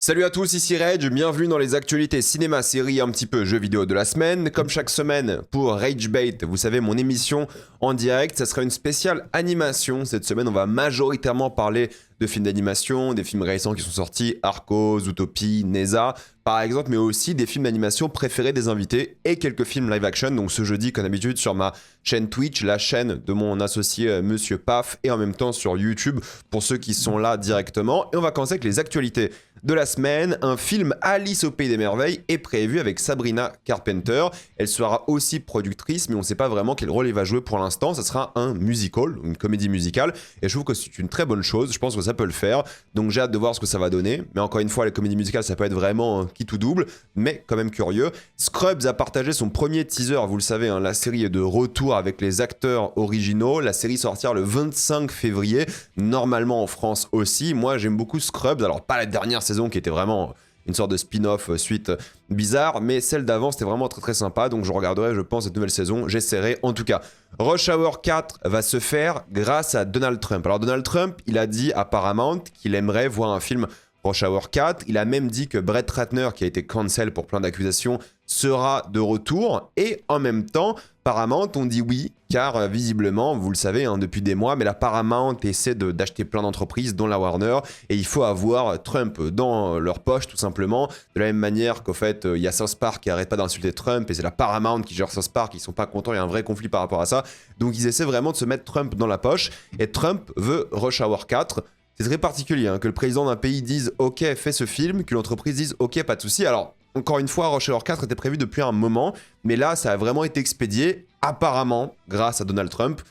Salut à tous, ici Reg, bienvenue dans les actualités cinéma, séries, un petit peu jeux vidéo de la semaine. Comme chaque semaine pour Rage Bait, vous savez, mon émission en direct, ça sera une spéciale animation. Cette semaine, on va majoritairement parler de films d'animation, des films récents qui sont sortis, Arco, Zootopie, Neza, par exemple, mais aussi des films d'animation préférés des invités et quelques films live action. Donc ce jeudi, comme d'habitude, sur ma chaîne Twitch, la chaîne de mon associé Monsieur Paf, et en même temps sur YouTube pour ceux qui sont là directement. Et on va commencer avec les actualités de la semaine. Un film Alice au Pays des Merveilles est prévu avec Sabrina Carpenter. Elle sera aussi productrice, mais on ne sait pas vraiment quel rôle elle va jouer pour l'instant. Ça sera un musical, une comédie musicale, et je trouve que c'est une très bonne chose. Je pense que ça peut le faire, donc j'ai hâte de voir ce que ça va donner. Mais encore une fois, les comédies musicales, ça peut être vraiment qui tout double, mais quand même curieux. Scrubs a partagé son premier teaser, vous le savez, la série est de retour avec les acteurs originaux. La série sortira le 25 février, normalement en France aussi. Moi, j'aime beaucoup Scrubs, alors pas la dernière saison qui était vraiment une sorte de spin-off suite bizarre, mais celle d'avant c'était vraiment très très sympa, donc je regarderai, je pense, cette nouvelle saison, j'essaierai en tout cas. Rush Hour 4 va se faire grâce à Donald Trump. Alors Donald Trump, il a dit à Paramount qu'il aimerait voir un film Rush Hour 4, il a même dit que Brett Ratner, qui a été cancel pour plein d'accusations, sera de retour, et en même temps, Paramount ont dit oui, car visiblement, vous le savez, depuis des mois, mais la Paramount essaie d'acheter plein d'entreprises, dont la Warner, et il faut avoir Trump dans leur poche, tout simplement, de la même manière qu'au fait, il y a South Park qui arrête pas d'insulter Trump, et c'est la Paramount qui gère South Park, ils sont pas contents, il y a un vrai conflit par rapport à ça, donc ils essaient vraiment de se mettre Trump dans la poche, et Trump veut Rush Hour 4. C'est très particulier que le président d'un pays dise « Ok, fais ce film », que l'entreprise dise « Ok, pas de souci ». Alors, encore une fois, Rush Hour 4 était prévu depuis un moment, mais là, ça a vraiment été expédié, apparemment, grâce à Donald Trump.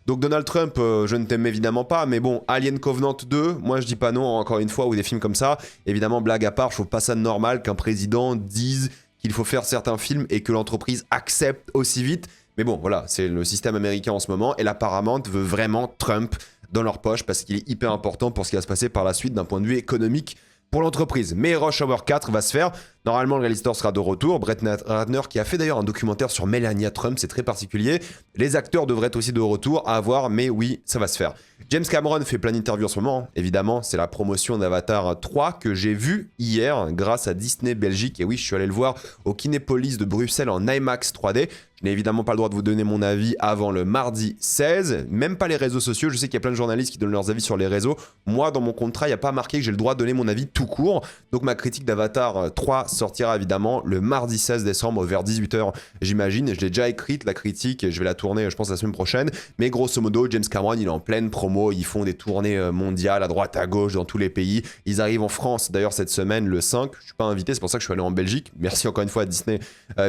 Donc Donald Trump, je ne t'aime évidemment pas, mais bon, Alien Covenant 2, moi je dis pas non, encore une fois, ou des films comme ça. Évidemment, blague à part, je trouve pas ça normal qu'un président dise qu'il faut faire certains films et que l'entreprise accepte aussi vite. Mais bon, voilà, c'est le système américain en ce moment, et la Paramount veut vraiment Trump dans leur poche parce qu'il est hyper important pour ce qui va se passer par la suite d'un point de vue économique pour l'entreprise. Mais Rush Hour 4 va se faire. Normalement, le réalisateur sera de retour. Brett Ratner, qui a fait d'ailleurs un documentaire sur Melania Trump, c'est très particulier. Les acteurs devraient être aussi de retour à voir, mais oui, ça va se faire. James Cameron fait plein d'interviews en ce moment. Évidemment, c'est la promotion d'Avatar 3 que j'ai vu hier grâce à Disney Belgique. Et oui, je suis allé le voir au Kinépolis de Bruxelles en IMAX 3D. Je n'ai évidemment pas le droit de vous donner mon avis avant le mardi 16. Même pas les réseaux sociaux. Je sais qu'il y a plein de journalistes qui donnent leurs avis sur les réseaux. Moi, dans mon contrat, il n'y a pas marqué que j'ai le droit de donner mon avis tout court. Donc ma critique d'Avatar 3 sortira évidemment le mardi 16 décembre vers 18h, j'imagine. Je l'ai déjà écrite, la critique, et je vais la tourner, je pense, la semaine prochaine. Mais grosso modo, James Cameron, il est en pleine promo. Ils font des tournées mondiales à droite, à gauche, dans tous les pays. Ils arrivent en France, d'ailleurs, cette semaine, le 5. Je ne suis pas invité, c'est pour ça que je suis allé en Belgique. Merci encore une fois à Disney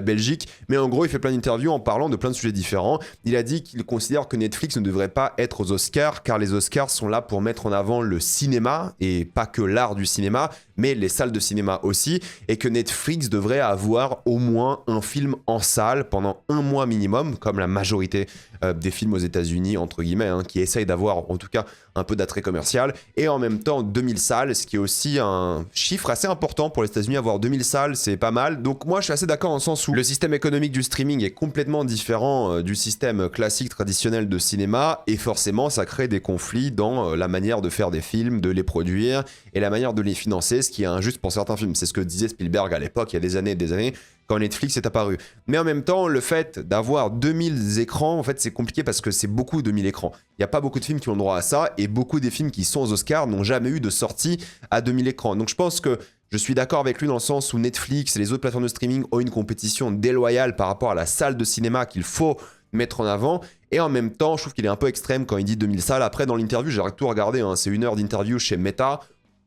Belgique. Mais en gros, il fait plein d'interviews en parlant de plein de sujets différents. Il a dit qu'il considère que Netflix ne devrait pas être aux Oscars, car les Oscars sont là pour mettre en avant le cinéma, et pas que l'art du cinéma, mais les salles de cinéma aussi, et que Netflix devrait avoir au moins un film en salle pendant un mois minimum, comme la majorité des films aux États-Unis, entre guillemets, qui essayent d'avoir en tout cas un peu d'attrait commercial, et en même temps 2000 salles, ce qui est aussi un chiffre assez important pour les États-Unis. Avoir 2000 salles, c'est pas mal. Donc moi je suis assez d'accord en sens où le système économique du streaming est complètement différent du système classique traditionnel de cinéma, et forcément ça crée des conflits dans la manière de faire des films, de les produire, et la manière de les financer, ce qui est injuste pour certains films. C'est ce que disait Spielberg à l'époque, il y a des années et des années, quand Netflix est apparu. Mais en même temps, le fait d'avoir 2000 écrans, en fait, c'est compliqué parce que c'est beaucoup 2000 écrans. Il n'y a pas beaucoup de films qui ont le droit à ça, et beaucoup des films qui sont aux Oscars n'ont jamais eu de sortie à 2000 écrans. Donc je pense que je suis d'accord avec lui dans le sens où Netflix et les autres plateformes de streaming ont une compétition déloyale par rapport à la salle de cinéma qu'il faut mettre en avant. Et en même temps, je trouve qu'il est un peu extrême quand il dit 2000 salles. Après, dans l'interview, j'ai tout regardé, c'est 1 heure d'interview chez Meta.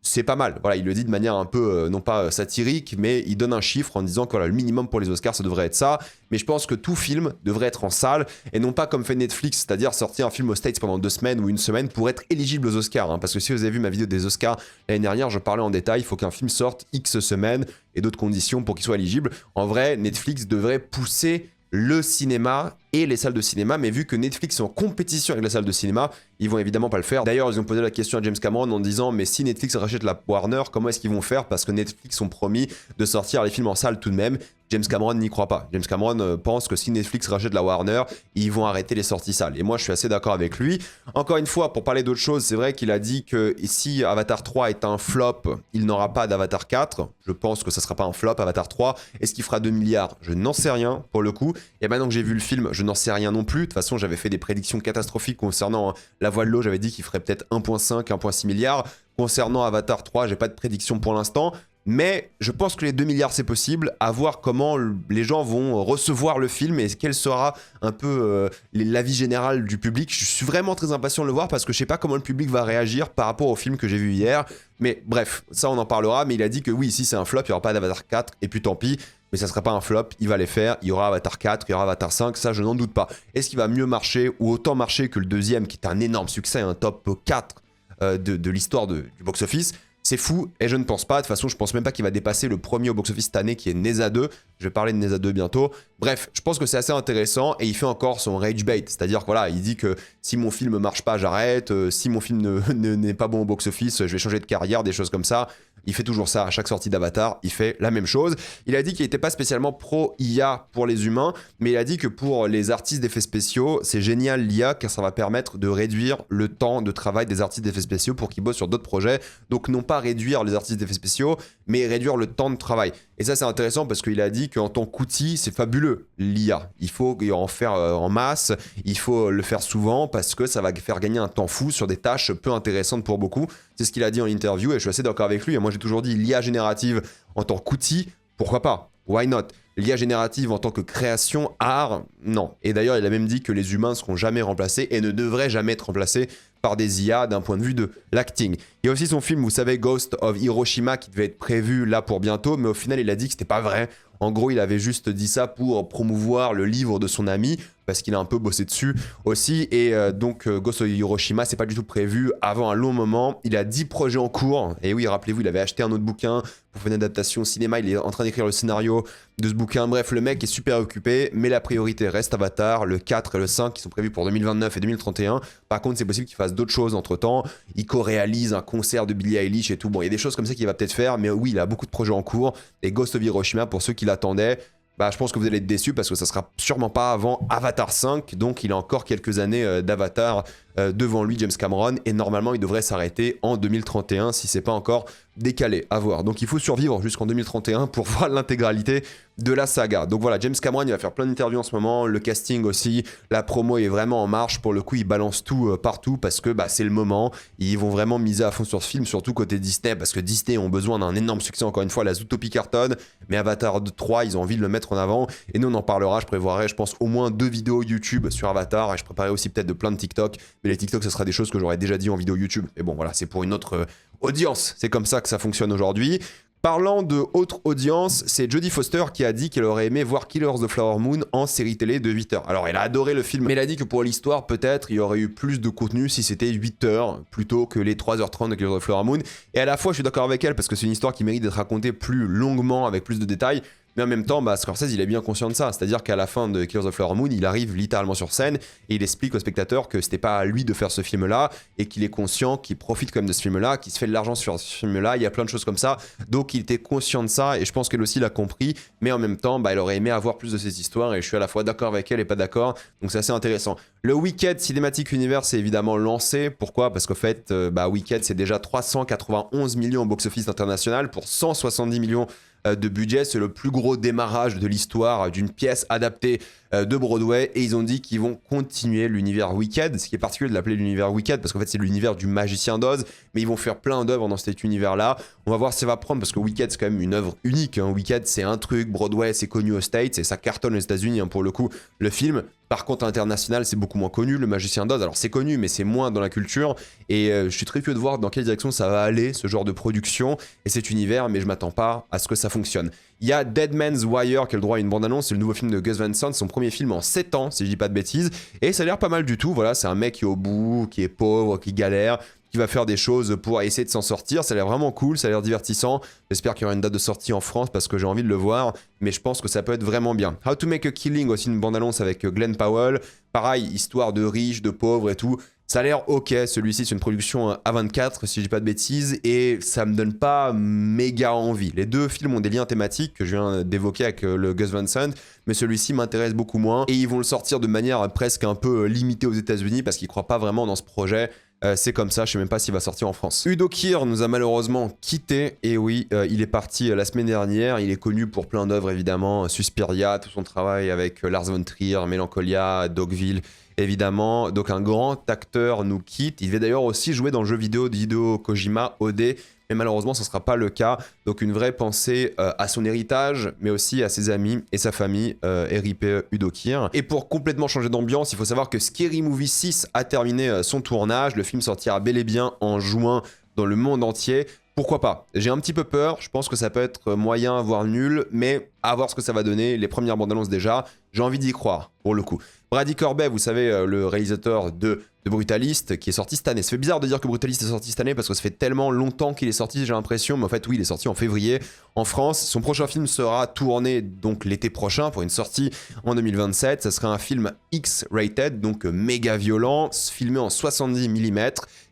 C'est pas mal. Voilà, il le dit de manière un peu, non pas satirique, mais il donne un chiffre en disant que voilà, le minimum pour les Oscars, ça devrait être ça. Mais je pense que tout film devrait être en salle, et non pas comme fait Netflix, c'est-à-dire sortir un film aux States pendant 2 semaines ou 1 semaine pour être éligible aux Oscars. Parce que si vous avez vu ma vidéo des Oscars l'année dernière, je parlais en détail, il faut qu'un film sorte X semaines et d'autres conditions pour qu'il soit éligible. En vrai, Netflix devrait pousser le cinéma et les salles de cinéma, mais vu que Netflix est en compétition avec les salles de cinéma, ils vont évidemment pas le faire. D'ailleurs, ils ont posé la question à James Cameron en disant mais si Netflix rachète la Warner, comment est-ce qu'ils vont faire? Parce que Netflix ont promis de sortir les films en salle tout de même. James Cameron n'y croit pas. James Cameron pense que si Netflix rachète la Warner, ils vont arrêter les sorties salles. Et moi, je suis assez d'accord avec lui. Encore une fois, pour parler d'autre chose, c'est vrai qu'il a dit que si Avatar 3 est un flop, il n'aura pas d'Avatar 4. Je pense que ça ne sera pas un flop, Avatar 3. Est-ce qu'il fera 2 milliards? Je n'en sais rien, pour le coup. Et maintenant que j'ai vu le film, je n'en sais rien non plus. De toute façon, j'avais fait des prédictions catastrophiques concernant La Voix de l'eau. J'avais dit qu'il ferait peut-être 1,5, 1,6 milliards. Concernant Avatar 3, j'ai pas de prédiction pour l'instant. Mais je pense que les 2 milliards c'est possible, à voir comment les gens vont recevoir le film et quel sera un peu l'avis général du public. Je suis vraiment très impatient de le voir parce que je sais pas comment le public va réagir par rapport au film que j'ai vu hier. Mais bref, ça on en parlera, mais il a dit que oui, si c'est un flop, il n'y aura pas d'Avatar 4 et puis tant pis. Mais ça sera pas un flop, il va les faire, il y aura Avatar 4, il y aura Avatar 5, ça je n'en doute pas. Est-ce qu'il va mieux marcher ou autant marcher que le deuxième qui est un énorme succès, un top 4 de l'histoire du box-office? C'est fou, et je ne pense pas. De toute façon, je pense même pas qu'il va dépasser le premier au box-office cette année, qui est Neza 2. Je vais parler de Neza 2 bientôt. Bref, je pense que c'est assez intéressant, et il fait encore son rage bait. C'est-à-dire que voilà, il dit que si mon film marche pas, j'arrête. Si mon film n'est pas bon au box-office, je vais changer de carrière, des choses comme ça. Il fait toujours ça à chaque sortie d'Avatar, il fait la même chose. Il a dit qu'il n'était pas spécialement pro-IA pour les humains, mais il a dit que pour les artistes d'effets spéciaux, c'est génial l'IA car ça va permettre de réduire le temps de travail des artistes d'effets spéciaux pour qu'ils bossent sur d'autres projets. Donc non pas réduire les artistes d'effets spéciaux, mais réduire le temps de travail. Et ça c'est intéressant parce qu'il a dit qu'en tant qu'outil, c'est fabuleux l'IA. Il faut en faire en masse, il faut le faire souvent parce que ça va faire gagner un temps fou sur des tâches peu intéressantes pour beaucoup. C'est ce qu'il a dit en interview et je suis assez d'accord avec lui. Et moi j'ai toujours dit l'IA générative en tant qu'outil, pourquoi pas? Why not? L'IA générative en tant que création, art, non. Et d'ailleurs il a même dit que les humains ne seront jamais remplacés et ne devraient jamais être remplacés par des IA d'un point de vue de l'acting. Il y a aussi son film, vous savez, Ghost of Hiroshima qui devait être prévu là pour bientôt, mais au final il a dit que c'était pas vrai. En gros, il avait juste dit ça pour promouvoir le livre de son ami, parce qu'il a un peu bossé dessus aussi. Et donc, Ghost of Hiroshima, c'est pas du tout prévu avant un long moment. Il a 10 projets en cours. Et oui, rappelez-vous, il avait acheté un autre bouquin pour faire une adaptation au cinéma. Il est en train d'écrire le scénario de ce bouquin. Bref, le mec est super occupé, mais la priorité reste Avatar, le 4 et le 5 qui sont prévus pour 2029 et 2031. Par contre, c'est possible qu'il fasse d'autres choses entre-temps. Il co-réalise un concert de Billie Eilish et tout. Bon, il y a des choses comme ça qu'il va peut-être faire, mais oui, il a beaucoup de projets en cours. Et Ghost of Hiroshima, pour ceux qui l'attendaient, bah, je pense que vous allez être déçus parce que ça sera sûrement pas avant Avatar 5, donc il a encore quelques années d'Avatar devant lui, James Cameron, et normalement il devrait s'arrêter en 2031 si c'est pas encore décalé, à voir. Donc il faut survivre jusqu'en 2031 pour voir l'intégralité de la saga. Donc voilà, James Cameron il va faire plein d'interviews en ce moment, le casting aussi, la promo est vraiment en marche, pour le coup il balance tout partout parce que bah, c'est le moment, ils vont vraiment miser à fond sur ce film, surtout côté Disney, parce que Disney ont besoin d'un énorme succès, encore une fois la Zootopie cartonne, mais Avatar 3 ils ont envie de le mettre en avant, et nous on en parlera, je prévoirai je pense au moins 2 vidéos YouTube sur Avatar, et je préparerai aussi peut-être de plein de TikTok, mais les TikTok ce sera des choses que j'aurais déjà dit en vidéo YouTube, mais bon voilà, c'est pour une autre audience, c'est comme ça que ça fonctionne aujourd'hui. Parlant de autre audience, c'est Jodie Foster qui a dit qu'elle aurait aimé voir Killers of the Flower Moon en série télé de 8 heures. Alors elle a adoré le film, mais elle a dit que pour l'histoire, peut-être, il y aurait eu plus de contenu si c'était 8 heures plutôt que les 3h30 de Killers of the Flower Moon. Et à la fois, je suis d'accord avec elle parce que c'est une histoire qui mérite d'être racontée plus longuement, avec plus de détails. Mais en même temps, bah, Scorsese, il est bien conscient de ça. C'est-à-dire qu'à la fin de Killers of the Flower Moon, il arrive littéralement sur scène et il explique au spectateur que c'était pas à lui de faire ce film-là et qu'il est conscient, qu'il profite quand même de ce film-là, qu'il se fait de l'argent sur ce film-là. Il y a plein de choses comme ça. Donc, il était conscient de ça et je pense qu'elle aussi l'a compris. Mais en même temps, bah, elle aurait aimé avoir plus de ces histoires et je suis à la fois d'accord avec elle et pas d'accord. Donc, c'est assez intéressant. Le Wicked Cinematic Universe est évidemment lancé. Pourquoi? Parce qu'en fait, Wicked, c'est déjà 391 millions au box-office international pour 170 millions de budget. C'est le plus gros démarrage de l'histoire d'une pièce adaptée de Broadway et ils ont dit qu'ils vont continuer l'univers Wicked. Ce qui est particulier de l'appeler l'univers Wicked parce qu'en fait c'est l'univers du magicien d'Oz, mais ils vont faire plein d'œuvres dans cet univers-là. On va voir si ça va prendre parce que Wicked c'est quand même une œuvre unique. Wicked c'est un truc, Broadway c'est connu aux States et ça cartonne aux États-Unis pour le coup le film. Par contre, à l'international, c'est beaucoup moins connu, le Magicien d'Oz. Alors, c'est connu, mais c'est moins dans la culture. Et je suis très curieux de voir dans quelle direction ça va aller, ce genre de production et cet univers, mais je m'attends pas à ce que ça fonctionne. Il y a Dead Man's Wire qui a le droit à une bande-annonce, c'est le nouveau film de Gus Van Sant, son premier film en 7 ans, si je dis pas de bêtises. Et ça a l'air pas mal du tout, voilà, c'est un mec qui est au bout, qui est pauvre, qui galère, qui va faire des choses pour essayer de s'en sortir. Ça a l'air vraiment cool, ça a l'air divertissant. J'espère qu'il y aura une date de sortie en France parce que j'ai envie de le voir, mais je pense que ça peut être vraiment bien. How to Make a Killing, aussi une bande-annonce avec Glenn Powell. Pareil, histoire de riches, de pauvres et tout. Ça a l'air ok, celui-ci c'est une production A24 si je dis pas de bêtises et ça me donne pas méga envie. Les deux films ont des liens thématiques que je viens d'évoquer avec le Gus Van Sant, mais celui-ci m'intéresse beaucoup moins et ils vont le sortir de manière presque un peu limitée aux États-Unis parce qu'ils croient pas vraiment dans ce projet. C'est comme ça, je sais même pas s'il va sortir en France. Udo Kier nous a malheureusement quitté, et oui, il est parti la semaine dernière, il est connu pour plein d'œuvres évidemment, Suspiria, tout son travail avec Lars von Trier, Melancholia, Dogville, évidemment, donc un grand acteur nous quitte, il devait d'ailleurs aussi jouer dans le jeu vidéo d'Hideo Kojima, OD, mais malheureusement ce ne sera pas le cas, donc une vraie pensée à son héritage, mais aussi à ses amis et sa famille, RIP Udo Kier. Et pour complètement changer d'ambiance, il faut savoir que Scary Movie 6 a terminé son tournage, le film sortira bel et bien en juin dans le monde entier. Pourquoi pas? J'ai un petit peu peur, je pense que ça peut être moyen, voire nul, mais à voir ce que ça va donner, les premières bandes annonces déjà, j'ai envie d'y croire, pour le coup. Brady Corbet, vous savez, le réalisateur de Brutalist, qui est sorti cette année. Ça fait bizarre de dire que Brutalist est sorti cette année, parce que ça fait tellement longtemps qu'il est sorti, j'ai l'impression, mais en fait oui, il est sorti en février en France. Son prochain film sera tourné donc l'été prochain, pour une sortie en 2027. Ça sera un film X-rated, donc méga violent, filmé en 70 mm,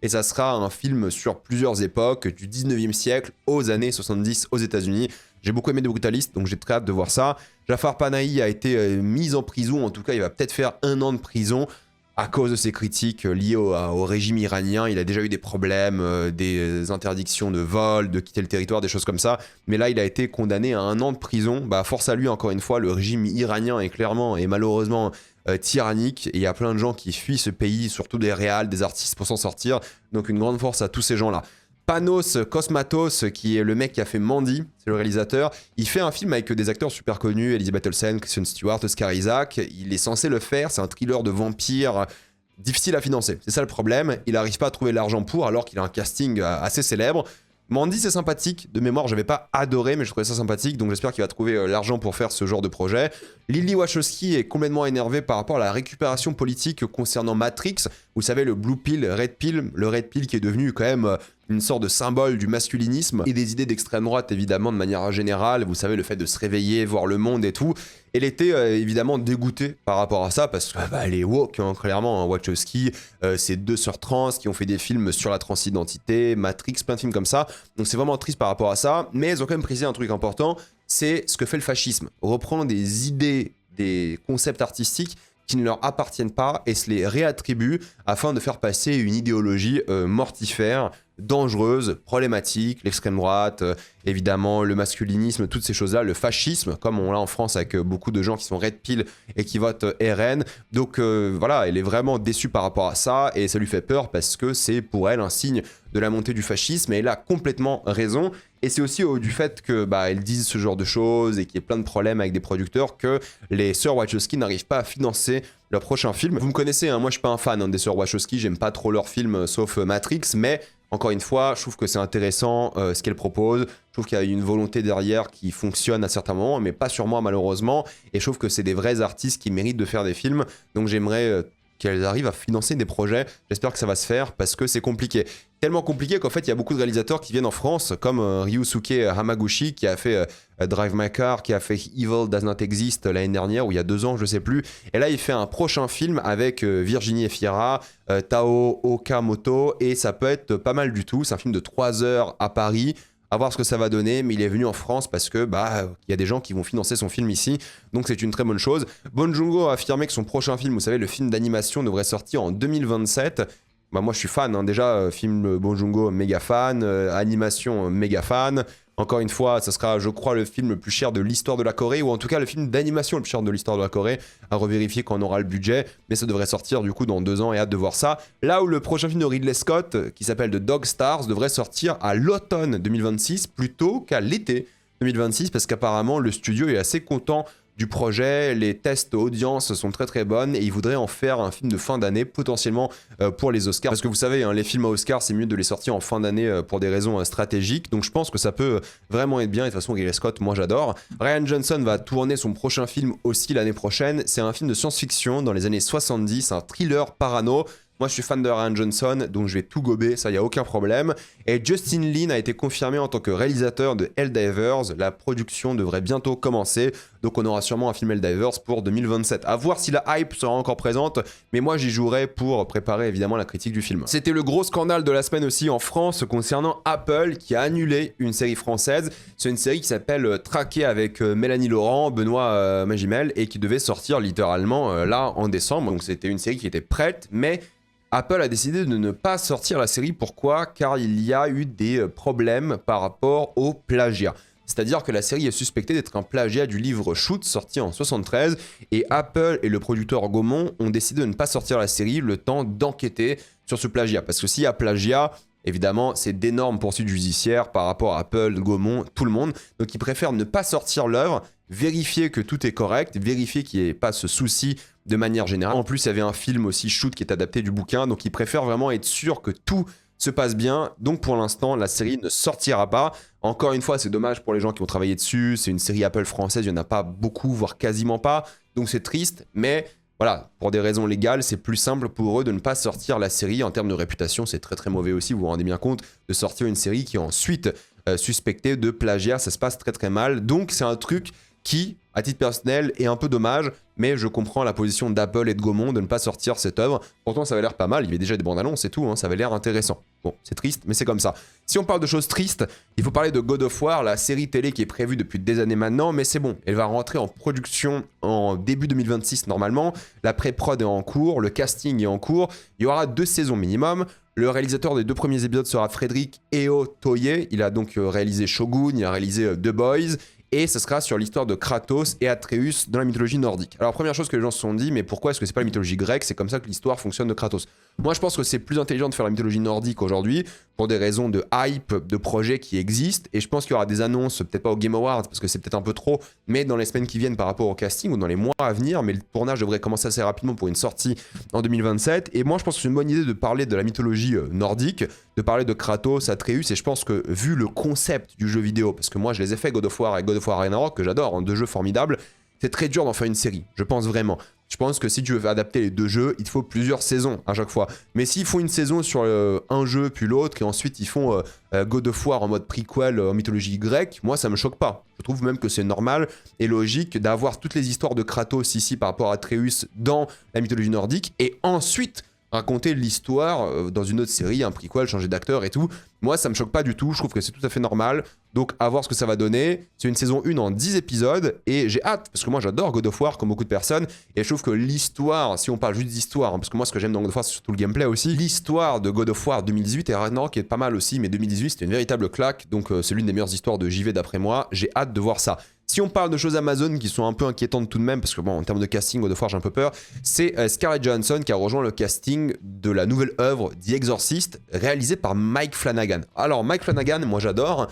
et ça sera un film sur plusieurs époques, du 19e siècle aux années 70 aux États-Unis. J'ai beaucoup aimé The Brutalist, donc j'ai très hâte de voir ça. Jafar Panahi a été mis en prison, en tout cas il va peut-être faire 1 an de prison à cause de ses critiques liées au régime iranien. Il a déjà eu des problèmes, des interdictions de vol, de quitter le territoire, des choses comme ça. Mais là il a été condamné à 1 an de prison. Bah, force à lui encore une fois, le régime iranien est clairement et malheureusement tyrannique. Et il y a plein de gens qui fuient ce pays, surtout des réals, des artistes pour s'en sortir. Donc une grande force à tous ces gens-là. Panos Cosmatos, qui est le mec qui a fait Mandy, c'est le réalisateur, il fait un film avec des acteurs super connus, Elizabeth Olsen, Kristen Stewart, Oscar Isaac, il est censé le faire, c'est un thriller de vampire difficile à financer, c'est ça le problème, il n'arrive pas à trouver l'argent pour alors qu'il a un casting assez célèbre. Mandy c'est sympathique, de mémoire j'avais pas adoré mais je trouvais ça sympathique donc j'espère qu'il va trouver l'argent pour faire ce genre de projet. Lily Wachowski est complètement énervée par rapport à la récupération politique concernant Matrix, vous savez le Blue Pill, Red Pill, le Red Pill qui est devenu quand même une sorte de symbole du masculinisme et des idées d'extrême droite évidemment de manière générale, vous savez le fait de se réveiller, voir le monde et tout. Elle était évidemment dégoûtée par rapport à ça parce qu'elle est woke hein, clairement, hein, Wachowski, c'est 2 sœurs trans qui ont fait des films sur la transidentité, Matrix, plein de films comme ça, donc c'est vraiment triste par rapport à ça, mais elles ont quand même précisé un truc important, c'est ce que fait le fascisme, reprendre des idées, des concepts artistiques qui ne leur appartiennent pas et se les réattribuent afin de faire passer une idéologie mortifère, dangereuse, problématique, l'extrême droite, évidemment le masculinisme, toutes ces choses-là, le fascisme, comme on l'a en France avec beaucoup de gens qui sont Red Pill et qui votent RN. Donc voilà, elle est vraiment déçue par rapport à ça et ça lui fait peur parce que c'est pour elle un signe de la montée du fascisme et elle a complètement raison. Et c'est aussi du fait que elles disent ce genre de choses et qu'il y ait plein de problèmes avec des producteurs que les sœurs Wachowski n'arrivent pas à financer leur prochain film. Vous me connaissez, hein, moi je suis pas un fan des sœurs Wachowski, j'aime pas trop leurs films sauf Matrix, mais encore une fois, je trouve que c'est intéressant ce qu'elles proposent. Je trouve qu'il y a une volonté derrière qui fonctionne à certains moments, mais pas sur moi malheureusement. Et je trouve que c'est des vrais artistes qui méritent de faire des films. Donc j'aimerais qu'elles arrivent à financer des projets. J'espère que ça va se faire parce que c'est compliqué. Tellement compliqué qu'en fait, il y a beaucoup de réalisateurs qui viennent en France, comme Ryusuke Hamaguchi qui a fait Drive My Car, qui a fait Evil Does Not Exist l'année dernière, ou il y a 2 ans, je sais plus. Et là, il fait un prochain film avec Virginie Efira, Tao Okamoto, et ça peut être pas mal du tout. C'est un film de 3 heures à Paris. À voir ce que ça va donner, mais il est venu en France parce que il y a des gens qui vont financer son film ici, donc c'est une très bonne chose. Bong Joon-ho a affirmé que son prochain film, vous savez, le film d'animation devrait sortir en 2027. Moi je suis fan, hein. Déjà film Bong Joon-ho, méga fan, animation méga fan. Encore une fois, ça sera, je crois, le film le plus cher de l'histoire de la Corée, ou en tout cas le film d'animation le plus cher de l'histoire de la Corée, à revérifier quand on aura le budget, mais ça devrait sortir du coup dans 2 ans et hâte de voir ça. Là où le prochain film de Ridley Scott, qui s'appelle The Dog Stars, devrait sortir à l'automne 2026 plutôt qu'à l'été 2026, parce qu'apparemment le studio est assez content du projet, les tests audience sont très très bonnes et ils voudraient en faire un film de fin d'année potentiellement pour les Oscars, parce que vous savez hein, les films à Oscars c'est mieux de les sortir en fin d'année pour des raisons stratégiques, donc je pense que ça peut vraiment être bien et de toute façon Ridley Scott moi j'adore. Rian Johnson va tourner son prochain film aussi l'année prochaine, c'est un film de science-fiction dans les années 70, un thriller parano. Moi, je suis fan de Ryan Johnson, donc je vais tout gober, ça, y a aucun problème. Et Justin Lin a été confirmé en tant que réalisateur de Helldivers. La production devrait bientôt commencer, donc on aura sûrement un film Helldivers pour 2027. À voir si la hype sera encore présente, mais moi, j'y jouerai pour préparer évidemment la critique du film. C'était le gros scandale de la semaine aussi en France concernant Apple qui a annulé une série française. C'est une série qui s'appelle Traqué avec Mélanie Laurent, Benoît Magimel, et qui devait sortir littéralement là en décembre. Donc c'était une série qui était prête, mais Apple a décidé de ne pas sortir la série. Pourquoi? Car il y a eu des problèmes par rapport au plagiat. C'est-à-dire que la série est suspectée d'être un plagiat du livre Shoot sorti en 73 et Apple et le producteur Gaumont ont décidé de ne pas sortir la série le temps d'enquêter sur ce plagiat. Parce que s'il y a plagiat, évidemment, c'est d'énormes poursuites judiciaires par rapport à Apple, Gaumont, tout le monde. Donc ils préfèrent ne pas sortir l'œuvre, vérifier que tout est correct, vérifier qu'il n'y ait pas ce souci de manière générale. En plus, il y avait un film aussi, Shoot, qui est adapté du bouquin, donc ils préfèrent vraiment être sûrs que tout se passe bien. Donc pour l'instant, la série ne sortira pas. Encore une fois, c'est dommage pour les gens qui ont travaillé dessus. C'est une série Apple française, il n'y en a pas beaucoup, voire quasiment pas. Donc c'est triste, mais voilà, pour des raisons légales, c'est plus simple pour eux de ne pas sortir la série. En termes de réputation, c'est très très mauvais aussi, vous vous rendez bien compte, de sortir une série qui est ensuite suspectée de plagiat. Ça se passe très très mal. Donc c'est un truc qui, à titre personnel, est un peu dommage, mais je comprends la position d'Apple et de Gaumont de ne pas sortir cette œuvre. Pourtant, ça avait l'air pas mal, il y avait déjà des bandes annonces et tout, hein, ça avait l'air intéressant. Bon, c'est triste, mais c'est comme ça. Si on parle de choses tristes, il faut parler de God of War, la série télé qui est prévue depuis des années maintenant, mais c'est bon, elle va rentrer en production en début 2026 normalement, la pré-prod est en cours, le casting est en cours, il y aura 2 saisons minimum. Le réalisateur des 2 premiers épisodes sera Frédéric Eo Toye, il a donc réalisé Shogun, il a réalisé The Boys, et ce sera sur l'histoire de Kratos et Atreus dans la mythologie nordique. Alors première chose que les gens se sont dit, mais pourquoi est-ce que c'est pas la mythologie grecque? C'est comme ça que l'histoire fonctionne de Kratos. Moi je pense que c'est plus intelligent de faire la mythologie nordique aujourd'hui, pour des raisons de hype, de projets qui existent, et je pense qu'il y aura des annonces, peut-être pas au Game Awards, parce que c'est peut-être un peu trop, mais dans les semaines qui viennent par rapport au casting, ou dans les mois à venir, mais le tournage devrait commencer assez rapidement pour une sortie en 2027, et moi je pense que c'est une bonne idée de parler de la mythologie nordique, de parler de Kratos, Atreus, et je pense que vu le concept du jeu vidéo, parce que moi je les ai fait God of War et God of War Ragnarok, que j'adore, hein, 2 jeux formidables, c'est très dur d'en faire une série, je pense vraiment. Je pense que si tu veux adapter les 2 jeux, il te faut plusieurs saisons à chaque fois. Mais s'ils font une saison sur un jeu puis l'autre, et ensuite ils font God of War en mode prequel en mythologie grecque, moi ça me choque pas. Je trouve même que c'est normal et logique d'avoir toutes les histoires de Kratos ici par rapport à Atreus dans la mythologie nordique, et ensuite raconter l'histoire dans une autre série, un prequel, changer d'acteur et tout. Moi, ça me choque pas du tout, je trouve que c'est tout à fait normal. Donc, à voir ce que ça va donner. C'est une saison 1 en 10 épisodes, et j'ai hâte, parce que moi, j'adore God of War, comme beaucoup de personnes, et je trouve que l'histoire, si on parle juste d'histoire, hein, parce que moi, ce que j'aime dans God of War, c'est surtout le gameplay aussi, l'histoire de God of War 2018 et Ragnarok qui est pas mal aussi, mais 2018, c'était une véritable claque, donc c'est l'une des meilleures histoires de JV d'après moi. J'ai hâte de voir ça. Si on parle de choses Amazon qui sont un peu inquiétantes tout de même, parce que bon, en termes de casting, God of War, j'ai un peu peur, c'est Scarlett Johansson qui a rejoint le casting de la nouvelle œuvre The Exorcist, réalisée par Mike Flanagan. Alors, Mike Flanagan, moi j'adore.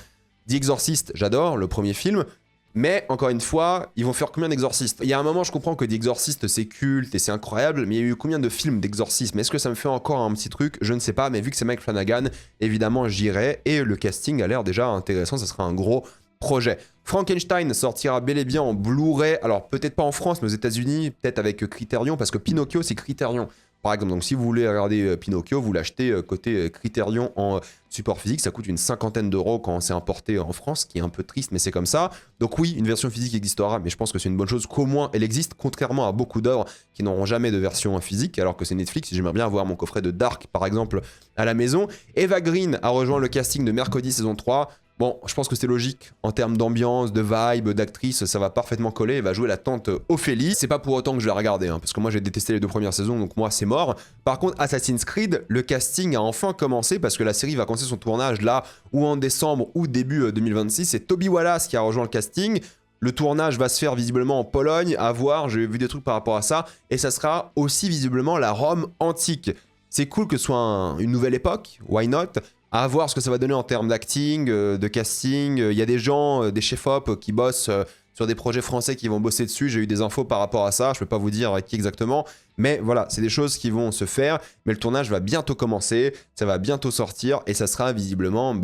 The Exorcist, j'adore, le premier film. Mais encore une fois, ils vont faire combien d'exorcistes? Il y a un moment, je comprends que The Exorcist c'est culte et c'est incroyable, mais il y a eu combien de films d'exorcisme? Est-ce que ça me fait encore un petit truc? Je ne sais pas, mais vu que c'est Mike Flanagan, évidemment j'irai. Et le casting a l'air déjà intéressant, ça sera un gros projet. Frankenstein sortira bel et bien en Blu-ray, alors peut-être pas en France, mais aux États-Unis, peut-être avec Criterion, parce que Pinocchio c'est Criterion. Par exemple, donc si vous voulez regarder Pinocchio, vous l'achetez côté Criterion en support physique, ça coûte une 50aine d'euros quand c'est importé en France, ce qui est un peu triste, mais c'est comme ça. Donc oui, une version physique existera, mais je pense que c'est une bonne chose qu'au moins elle existe, contrairement à beaucoup d'œuvres qui n'auront jamais de version physique, alors que c'est Netflix. J'aimerais bien avoir mon coffret de Dark, par exemple, à la maison. Eva Green a rejoint le casting de Mercredi saison 3. Bon, je pense que c'est logique, en termes d'ambiance, de vibe, d'actrice, ça va parfaitement coller, elle va jouer la tante Ophélie. C'est pas pour autant que je vais la regarder, hein, parce que moi j'ai détesté les 2 premières saisons, donc moi c'est mort. Par contre, Assassin's Creed, le casting a enfin commencé, parce que la série va commencer son tournage là, ou en décembre, ou début 2026, c'est Toby Wallace qui a rejoint le casting. Le tournage va se faire visiblement en Pologne, à voir, j'ai vu des trucs par rapport à ça, et ça sera aussi visiblement la Rome antique. C'est cool que ce soit une nouvelle époque, why not? À voir ce que ça va donner en termes d'acting, de casting. Il y a des gens, des chefs-op qui bossent sur des projets français qui vont bosser dessus. J'ai eu des infos par rapport à ça. Je ne peux pas vous dire qui exactement. Mais voilà, c'est des choses qui vont se faire. Mais le tournage va bientôt commencer. Ça va bientôt sortir. Et ça sera visiblement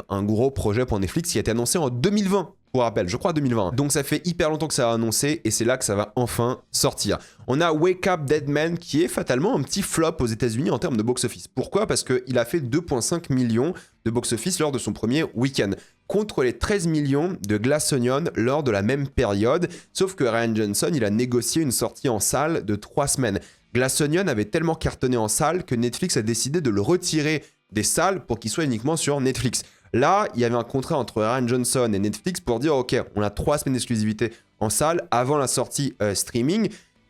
un gros projet pour Netflix qui a été annoncé en 2020. pour rappel, je crois 2020. Donc ça fait hyper longtemps que ça a annoncé et c'est là que ça va enfin sortir. On a Wake Up Dead Man qui est fatalement un petit flop aux États-Unis en termes de box-office. Pourquoi? Parce qu'il a fait 2,5 millions de box-office lors de son premier week-end, contre les 13 millions de Glass Onion lors de la même période. Sauf que Rian Johnson, il a négocié une sortie en salle de 3 semaines. Glass Onion avait tellement cartonné en salle que Netflix a décidé de le retirer des salles pour qu'il soit uniquement sur Netflix. Là, il y avait un contrat entre Rian Johnson et Netflix pour dire ok, on a 3 semaines d'exclusivité en salle avant la sortie streaming.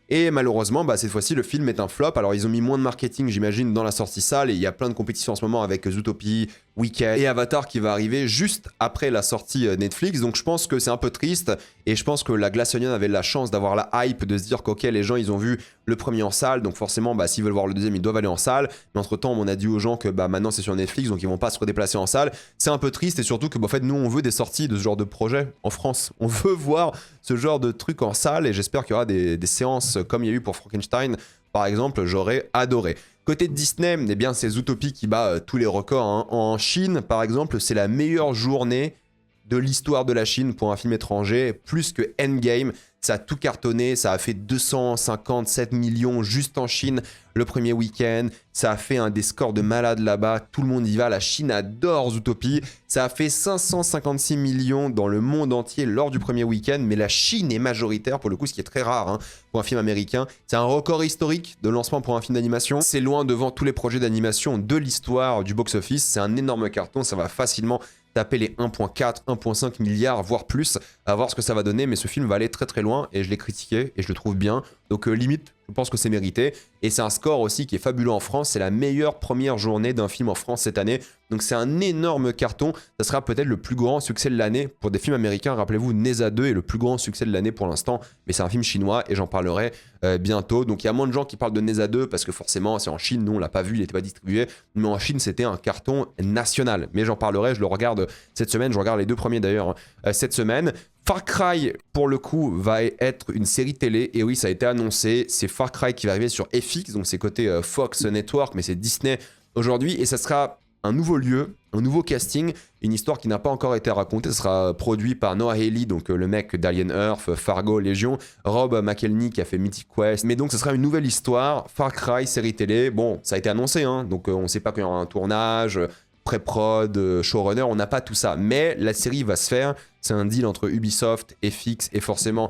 Et malheureusement, cette fois-ci, le film est un flop. Alors, ils ont mis moins de marketing, j'imagine, dans la sortie salle. Et il y a plein de compétitions en ce moment avec Zootopie, Wicked et Avatar qui va arriver juste après la sortie Netflix. Donc, je pense que c'est un peu triste. Et je pense que la Glass Onion avait la chance d'avoir la hype, de se dire qu'ok, les gens, ils ont vu le premier en salle. Donc, forcément, s'ils veulent voir le deuxième, ils doivent aller en salle. Mais entre-temps, on a dit aux gens que maintenant, c'est sur Netflix. Donc, ils vont pas se redéplacer en salle. C'est un peu triste. Et surtout que, en fait, nous, on veut des sorties de ce genre de projet en France. On veut voir ce genre de trucs en salle. Et j'espère qu'il y aura des séances comme il y a eu pour Frankenstein, par exemple, j'aurais adoré. Côté de Disney, eh bien, c'est Zootopie qui bat tous les records. Hein. En Chine, par exemple, c'est la meilleure journée de l'histoire de la Chine pour un film étranger, plus que Endgame. Ça a tout cartonné, ça a fait 257 millions juste en Chine le premier week-end. Ça a fait des scores de malade là-bas, tout le monde y va, la Chine adore Zootopie. Ça a fait 556 millions dans le monde entier lors du premier week-end, mais la Chine est majoritaire pour le coup, ce qui est très rare pour un film américain. C'est un record historique de lancement pour un film d'animation. C'est loin devant tous les projets d'animation de l'histoire du box-office. C'est un énorme carton, ça va facilement taper les 1,4, 1,5 milliards, voire plus, à voir ce que ça va donner, mais ce film va aller très très loin, et je l'ai critiqué, et je le trouve bien, donc limite, je pense que c'est mérité, et c'est un score aussi qui est fabuleux en France, c'est la meilleure première journée d'un film en France cette année, donc c'est un énorme carton, ça sera peut-être le plus grand succès de l'année pour des films américains, rappelez-vous, Neza 2 est le plus grand succès de l'année pour l'instant, mais c'est un film chinois, et j'en parlerai bientôt, donc il y a moins de gens qui parlent de Neza 2, parce que forcément, c'est en Chine, nous on l'a pas vu, il n'était pas distribué, mais en Chine c'était un carton national, mais j'en parlerai, je le regarde cette semaine, je regarde les 2 premiers d'ailleurs cette semaine. Far Cry, pour le coup, va être une série télé. Et oui, ça a été annoncé. C'est Far Cry qui va arriver sur FX, donc c'est côté Fox Network, mais c'est Disney aujourd'hui. Et ça sera un nouveau lieu, un nouveau casting, une histoire qui n'a pas encore été racontée. Ça sera produit par Noah Hawley, donc le mec d'Alien Earth, Fargo, Légion, Rob McElhenney qui a fait Mythic Quest. Mais donc, ça sera une nouvelle histoire. Far Cry, série télé. Bon, ça a été annoncé, donc on ne sait pas qu'il y aura un tournage, pré-prod, showrunner, on n'a pas tout ça. Mais la série va se faire. C'est un deal entre Ubisoft, FX et forcément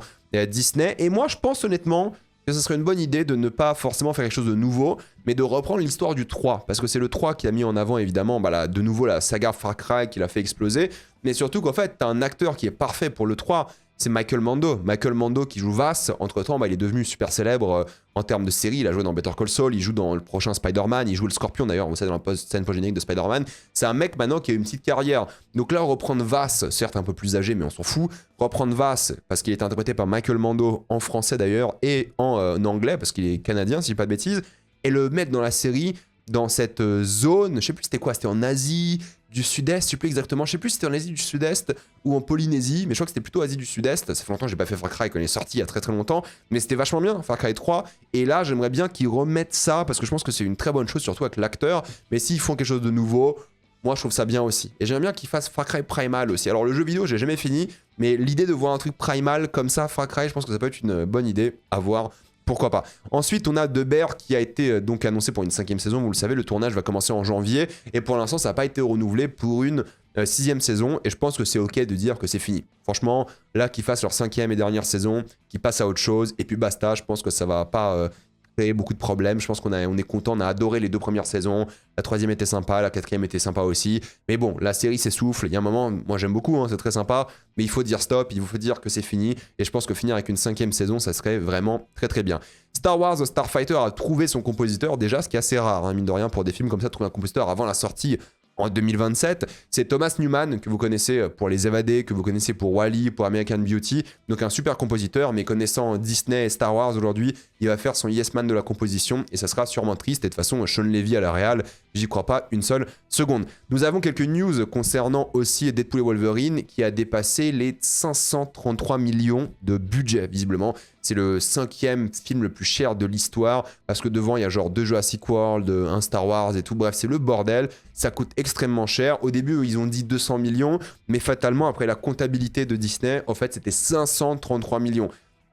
Disney. Et moi, je pense honnêtement que ce serait une bonne idée de ne pas forcément faire quelque chose de nouveau, mais de reprendre l'histoire du 3. Parce que c'est le 3 qui a mis en avant, évidemment, de nouveau la saga Far Cry qui l'a fait exploser. Mais surtout qu'en fait, t'as un acteur qui est parfait pour le 3. C'est Michael Mando. Michael Mando qui joue Vass. Entre-temps, il est devenu super célèbre en termes de série. Il a joué dans Better Call Saul, il joue dans le prochain Spider-Man, il joue le Scorpion d'ailleurs, vous savez, dans la scène post-générique de Spider-Man. C'est un mec maintenant qui a une petite carrière. Donc là, reprendre Vass, certes un peu plus âgé, mais on s'en fout. Reprendre Vass, parce qu'il est interprété par Michael Mando en français d'ailleurs, et en anglais, parce qu'il est canadien, si je dis pas de bêtises, et le mettre dans la série, dans cette zone, je sais plus c'était quoi, c'était en Asie du Sud-Est, je sais plus exactement, je sais plus si c'était en Asie du Sud-Est ou en Polynésie, mais je crois que c'était plutôt Asie du Sud-Est. Ça fait longtemps que j'ai pas fait Far Cry quand il est sorti, il y a très très longtemps, mais c'était vachement bien, Far Cry 3, et là j'aimerais bien qu'ils remettent ça, parce que je pense que c'est une très bonne chose, surtout avec l'acteur, mais s'ils font quelque chose de nouveau, moi je trouve ça bien aussi. Et j'aimerais bien qu'ils fassent Far Cry Primal aussi. Alors le jeu vidéo, j'ai jamais fini, mais l'idée de voir un truc Primal comme ça, Far Cry, je pense que ça peut être une bonne idée à voir. Pourquoi pas. Ensuite, on a The Bear qui a été donc annoncé pour une 5e saison. Vous le savez, le tournage va commencer en janvier. Et pour l'instant, ça n'a pas été renouvelé pour une 6e saison. Et je pense que c'est OK de dire que c'est fini. Franchement, là, qu'ils fassent leur 5e et dernière saison, qu'ils passent à autre chose. Et puis basta, je pense que ça va pas créer beaucoup de problèmes. Je pense qu'on est content. On a adoré les 2 premières saisons. La 3e était sympa, la 4e était sympa aussi. Mais bon, la série s'essouffle. Il y a un moment, moi j'aime beaucoup, c'est très sympa. Mais il faut dire stop, il faut dire que c'est fini. Et je pense que finir avec une 5e saison, ça serait vraiment très très bien. Star Wars The Starfighter a trouvé son compositeur déjà, ce qui est assez rare, mine de rien, pour des films comme ça, trouver un compositeur avant la sortie en 2027. C'est Thomas Newman, que vous connaissez pour Les Évadés, que vous connaissez pour Wall-E, pour American Beauty. Donc un super compositeur, mais connaissant Disney et Star Wars aujourd'hui, il va faire son Yes Man de la composition et ça sera sûrement triste. Et de toute façon, Sean Levy à la réal, j'y crois pas une seule seconde. Nous avons quelques news concernant aussi Deadpool et Wolverine qui a dépassé les 533 millions de budget, visiblement. c'est le 5e film le plus cher de l'histoire, parce que devant, il y a genre 2 Jurassic World, un Star Wars et tout. Bref, c'est le bordel. Ça coûte extrêmement cher. Au début, ils ont dit 200 millions, mais fatalement, après la comptabilité de Disney, en fait, c'était 533 millions.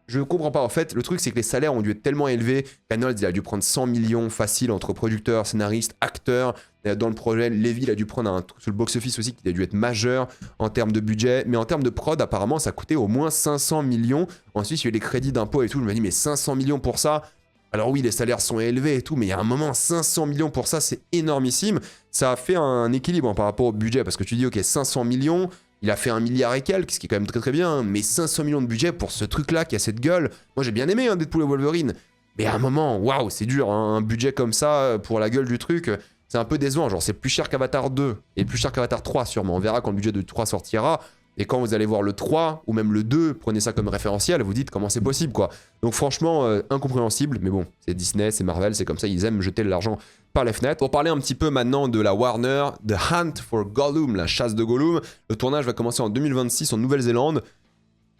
Je ne comprends pas. En fait, le truc, c'est que les salaires ont dû être tellement élevés. Reynolds, il a dû prendre 100 millions facile entre producteurs, scénaristes, acteurs. Dans le projet, Levy, il a dû prendre un truc sur le box-office aussi qui a dû être majeur en termes de budget. Mais en termes de prod, apparemment, ça coûtait au moins 500 millions. Ensuite, il y a eu les crédits d'impôt et tout. Je me dis, mais 500 millions pour ça? Alors oui, les salaires sont élevés et tout, mais il y a un moment, 500 millions pour ça, c'est énormissime. Ça a fait un équilibre par rapport au budget, parce que tu dis, ok, 500 millions, il a fait 1 milliard et quelques, ce qui est quand même très très bien, mais 500 millions de budget pour ce truc-là qui a cette gueule. Moi, j'ai bien aimé Deadpool et Wolverine, mais à un moment, waouh, c'est dur, hein, un budget comme ça pour la gueule du truc. C'est un peu décevant, genre c'est plus cher qu'Avatar 2 et plus cher qu'Avatar 3 sûrement. On verra quand le budget de 3 sortira. Et quand vous allez voir le 3 ou même le 2, prenez ça comme référentiel, vous dites comment c'est possible quoi. Donc franchement, incompréhensible, mais bon, c'est Disney, c'est Marvel, c'est comme ça, ils aiment jeter de l'argent par les fenêtres. Pour parler un petit peu maintenant de la Warner, The Hunt for Gollum, la chasse de Gollum, le tournage va commencer en 2026 en Nouvelle-Zélande.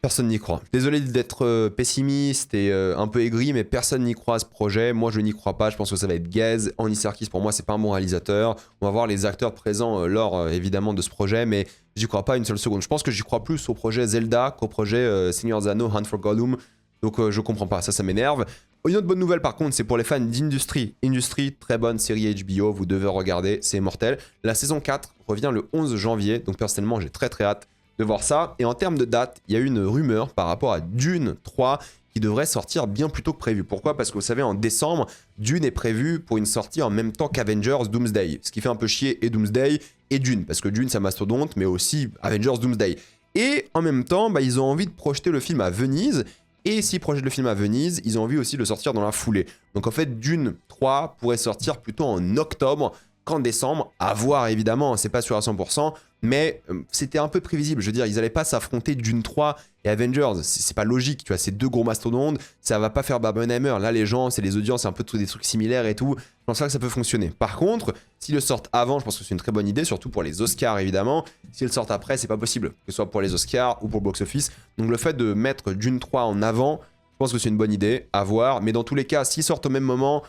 Personne n'y croit. Désolé d'être pessimiste et un peu aigri, mais personne n'y croit à ce projet. Moi, je n'y crois pas. Je pense que ça va être gaze. Andy Serkis, pour moi, c'est pas un bon réalisateur. On va voir les acteurs présents lors, évidemment, de ce projet, mais j'y crois pas une seule seconde. Je pense que j'y crois plus au projet Zelda qu'au projet Seigneur des Anneaux, Hunt for Gollum. Donc, je comprends pas. Ça m'énerve. Une autre bonne nouvelle, par contre, c'est pour les fans d'Industry. Industry, très bonne série HBO. Vous devez regarder. C'est mortel. La saison 4 revient le 11 janvier. Donc, personnellement, j'ai très hâte de voir ça. Et en termes de date, il y a une rumeur par rapport à Dune 3 qui devrait sortir bien plus tôt que prévu. Pourquoi? Parce que vous savez, en décembre, Dune est prévu pour une sortie en même temps qu'Avengers Doomsday. Ce qui fait un peu chier et Doomsday et Dune. Parce que Dune, c'est un mastodonte, mais aussi Avengers Doomsday. Et en même temps, ils ont envie de projeter le film à Venise. Et s'ils projettent le film à Venise, ils ont envie aussi de le sortir dans la foulée. Donc en fait, Dune 3 pourrait sortir plutôt en octobre qu'en décembre. À voir évidemment, c'est pas sûr à 100%. Mais c'était un peu prévisible, je veux dire, ils n'allaient pas s'affronter Dune 3 et Avengers, c'est pas logique, tu vois, c'est 2 gros mastodontes, ça va pas faire Barbenheimer, là les gens, c'est les audiences, c'est un peu tous des trucs similaires et tout, je pense pas que ça peut fonctionner. Par contre, s'ils le sortent avant, je pense que c'est une très bonne idée, surtout pour les Oscars évidemment, s'ils le sortent après, c'est pas possible, que ce soit pour les Oscars ou pour le box-office, donc le fait de mettre Dune 3 en avant, je pense que c'est une bonne idée, à voir, mais dans tous les cas, s'ils sortent au même moment,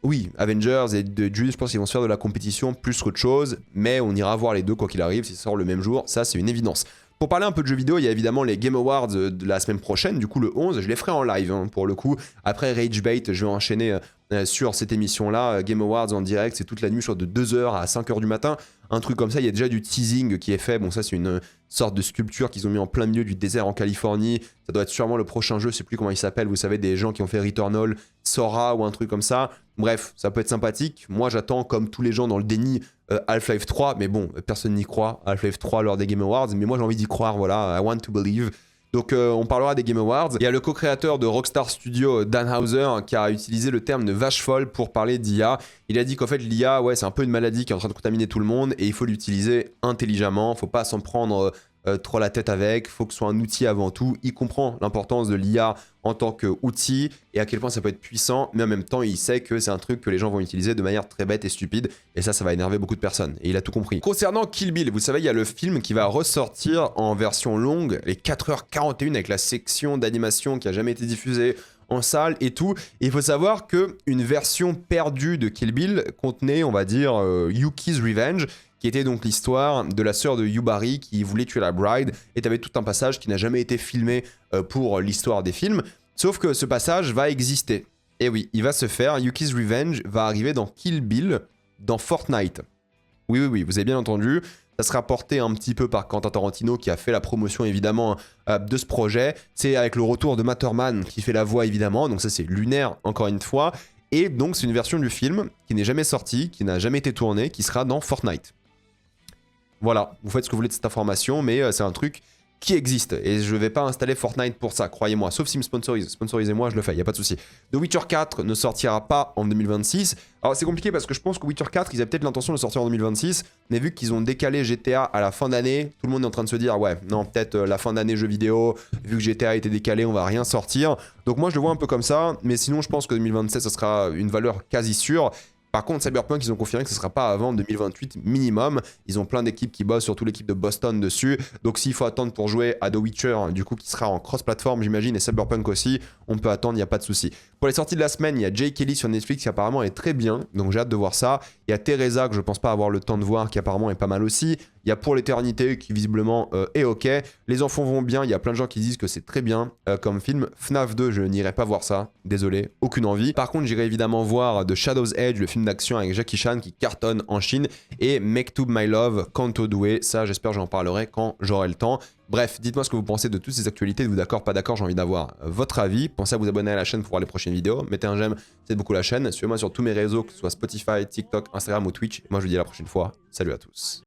oui, Avengers et Dune, je pense qu'ils vont se faire de la compétition plus qu'autre chose, mais on ira voir les deux quoi qu'il arrive, s'ils sortent le même jour, ça c'est une évidence. Pour parler un peu de jeux vidéo, il y a évidemment les Game Awards de la semaine prochaine, du coup le 11, je les ferai en live pour le coup. Après Rage Bait, je vais enchaîner sur cette émission-là, Game Awards en direct, c'est toute la nuit, je crois de 2h à 5h du matin, un truc comme ça, il y a déjà du teasing qui est fait, bon ça c'est une sorte de sculpture qu'ils ont mis en plein milieu du désert en Californie, ça doit être sûrement le prochain jeu, je sais plus comment il s'appelle, vous savez, des gens qui ont fait Returnal, Sora ou un truc comme ça. Bref, ça peut être sympathique. Moi, j'attends, comme tous les gens dans le déni, Half-Life 3. Mais bon, personne n'y croit. Half-Life 3 lors des Game Awards. Mais moi, j'ai envie d'y croire. Voilà, I want to believe. Donc, on parlera des Game Awards. Il y a le co-créateur de Rockstar Studio, Dan Houser, qui a utilisé le terme de vache folle pour parler d'IA. Il a dit qu'en fait, l'IA, ouais, c'est un peu une maladie qui est en train de contaminer tout le monde. Et il faut l'utiliser intelligemment. Faut pas s'en prendre trop la tête avec, faut que ce soit un outil avant tout. Il comprend l'importance de l'IA en tant qu'outil et à quel point ça peut être puissant, mais en même temps, il sait que c'est un truc que les gens vont utiliser de manière très bête et stupide, et ça va énerver beaucoup de personnes. Et il a tout compris. Concernant Kill Bill, vous savez, il y a le film qui va ressortir en version longue, les 4h41 avec la section d'animation qui a jamais été diffusée en salle et tout. Et il faut savoir que une version perdue de Kill Bill contenait, on va dire, Yuki's Revenge, qui était donc l'histoire de la sœur de Yubari qui voulait tuer la bride, et t'avais tout un passage qui n'a jamais été filmé pour l'histoire des films, sauf que ce passage va exister. Et oui, il va se faire, Yuki's Revenge va arriver dans Kill Bill, dans Fortnite. Oui, vous avez bien entendu, ça sera porté un petit peu par Quentin Tarantino qui a fait la promotion évidemment de ce projet, c'est avec le retour de Matterman qui fait la voix évidemment, donc ça c'est lunaire encore une fois, et donc c'est une version du film qui n'est jamais sortie, qui n'a jamais été tournée, qui sera dans Fortnite. Voilà, vous faites ce que vous voulez de cette information, mais c'est un truc qui existe. Et je vais pas installer Fortnite pour ça, croyez-moi. Sauf s'il me sponsorise. Sponsorisez-moi, je le fais, il n'y a pas de souci. The Witcher 4 ne sortira pas en 2026. Alors c'est compliqué parce que je pense que Witcher 4, ils avaient peut-être l'intention de sortir en 2026. Mais vu qu'ils ont décalé GTA à la fin d'année, tout le monde est en train de se dire, ouais, non, peut-être la fin d'année jeux vidéo, vu que GTA a été décalé, on va rien sortir. Donc moi je le vois un peu comme ça. Mais sinon, je pense que 2027, ça sera une valeur quasi sûre. Par contre, Cyberpunk, ils ont confirmé que ce sera pas avant 2028 minimum. Ils ont plein d'équipes qui bossent, surtout l'équipe de Boston dessus. Donc s'il faut attendre pour jouer à The Witcher, du coup qui sera en cross-platform j'imagine, et Cyberpunk aussi, on peut attendre, il n'y a pas de souci. Pour les sorties de la semaine, il y a Jay Kelly sur Netflix qui apparemment est très bien, donc j'ai hâte de voir ça. Il y a Teresa que je pense pas avoir le temps de voir, qui apparemment est pas mal aussi. Il y a Pour l'éternité qui visiblement est ok. Les enfants vont bien, il y a plein de gens qui disent que c'est très bien comme film. FNAF 2, je n'irai pas voir ça, désolé, aucune envie. Par contre, j'irai évidemment voir The Shadow's Edge, le film d'action avec Jackie Chan qui cartonne en Chine, et Mektoub My Love, Kanto Doué, ça j'espère j'en parlerai quand j'aurai le temps. Bref, dites-moi ce que vous pensez de toutes ces actualités, êtes-vous d'accord, pas d'accord, j'ai envie d'avoir votre avis. Pensez à vous abonner à la chaîne pour voir les prochaines vidéos, mettez un j'aime, ça aide beaucoup la chaîne, suivez-moi sur tous mes réseaux, que ce soit Spotify, TikTok, Instagram ou Twitch. Moi je vous dis à la prochaine fois, salut à tous.